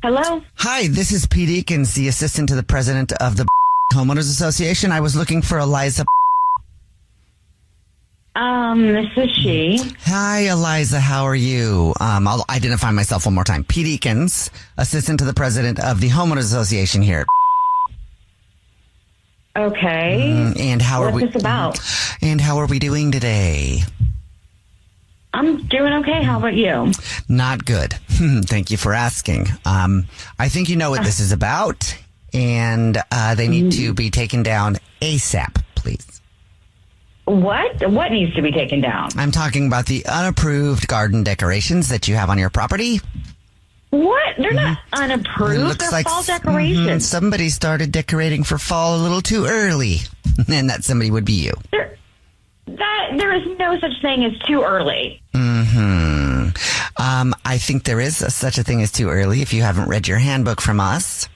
Hello? Hi, this is Pete Eakins, the assistant to the president of the Homeowners Association. I was looking for Eliza. This is she. Hi, Eliza. How are you? I'll identify myself one more time. Pete Eakins, assistant to the president of the Homeowners Association here. Okay. And how are we? What's this about? And how are we doing today? I'm doing okay. How about you? Not good. Thank you for asking. I think you know what this is about, and they need to be taken down ASAP, please. What? What needs to be taken down? I'm talking about the unapproved garden decorations that you have on your property. What? They're not unapproved. They're fall decorations. Somebody started decorating for fall a little too early, and that somebody would be you. There is no such thing as too early. I think there is such a thing as too early if you haven't read your handbook from us.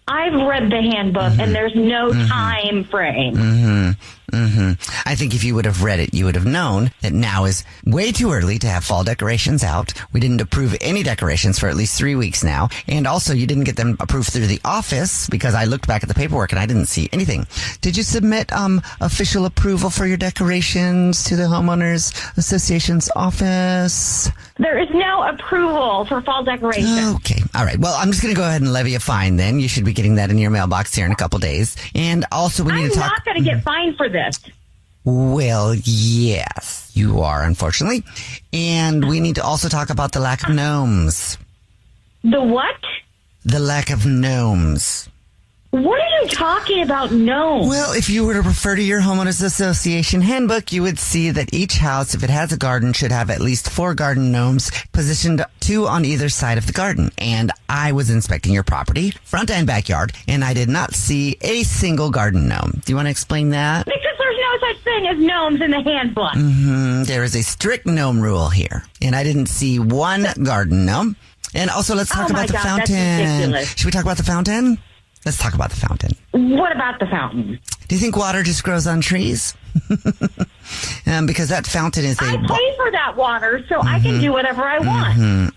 I've read the handbook, and there's no time frame. I think if you would have read it, you would have known that now is way too early to have fall decorations out. We didn't approve any decorations for at least 3 weeks now. And also, you didn't get them approved through the office because I looked back at the paperwork and I didn't see anything. Did you submit official approval for your decorations to the Homeowners Association's office? There is no approval for fall decorations. Okay. All right. Well, I'm just going to go ahead and levy a fine then. You should be getting that in your mailbox here in a couple days. And also, we need to talk. I'm not going to get fined for this. Well, yes, you are, unfortunately. And we need to also talk about the lack of gnomes. The what? The lack of gnomes. What are you talking about, gnomes? Well, if you were to refer to your Homeowners Association handbook, you would see that each house, if it has a garden, should have at least 4 garden gnomes positioned 2 on either side of the garden. And I was inspecting your property, front and backyard, and I did not see a single garden gnome. Do you want to explain that? Because there's no such thing as gnomes in the handbook. There is a strict gnome rule here, and I didn't see one garden gnome. And also, let's talk about the fountain. That's ridiculous. Should we talk about the fountain? Let's talk about the fountain. What about the fountain? Do you think water just grows on trees? Because that fountain is I pay for that water, so I can do whatever I want.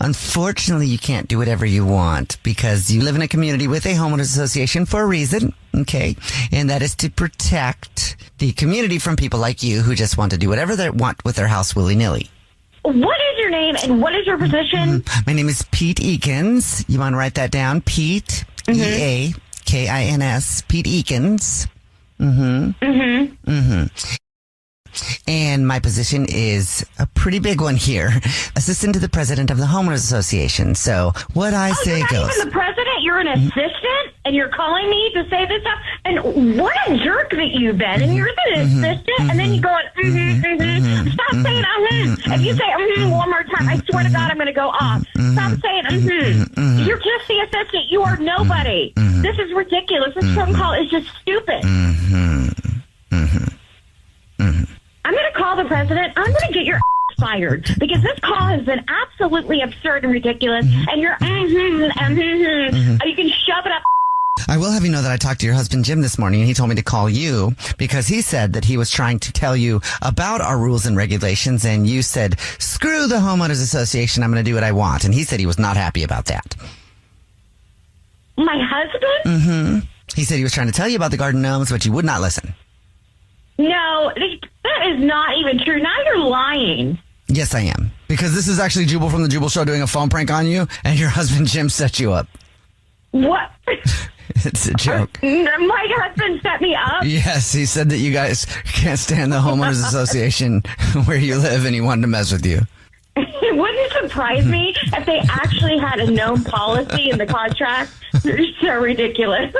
Unfortunately, you can't do whatever you want because you live in a community with a homeowners association for a reason, okay? And that is to protect the community from people like you who just want to do whatever they want with their house willy-nilly. What is your name and what is your position? My name is Pete Eakins. You want to write that down? Pete, E-A-K-I-N-S, Pete Eakins. And my position is a pretty big one here. Assistant to the president of the Homeowners Association. So what I say you're goes. not even the president? You're an assistant? And you're calling me to say this stuff? And what a jerk that you've been. And you're the assistant? And then you go on, Stop saying, If you say, one more time, I swear to God, I'm going to go off. Stop saying, You're just the assistant. You are nobody. This is ridiculous. This phone call is just stupid. I'm going to call the president. I'm going to get your fired because this call has been absolutely absurd and ridiculous. And you're, you can shove it up. I will have you know that I talked to your husband, Jim, this morning, and he told me to call you because he said that he was trying to tell you about our rules and regulations, and you said, screw the Homeowners Association, I'm going to do what I want. And he said he was not happy about that. My husband? He said he was trying to tell you about the garden gnomes, but you would not listen. No, that is not even true. Now you're lying. Yes, I am. Because this is actually Jubal from the Jubal Show doing a phone prank on you, and your husband, Jim, set you up. What? It's a joke. My husband set me up? Yes, he said that you guys can't stand the Homeowners Association where you live, and he wanted to mess with you. It wouldn't surprise me if they actually had a known policy in the contract. They're so ridiculous.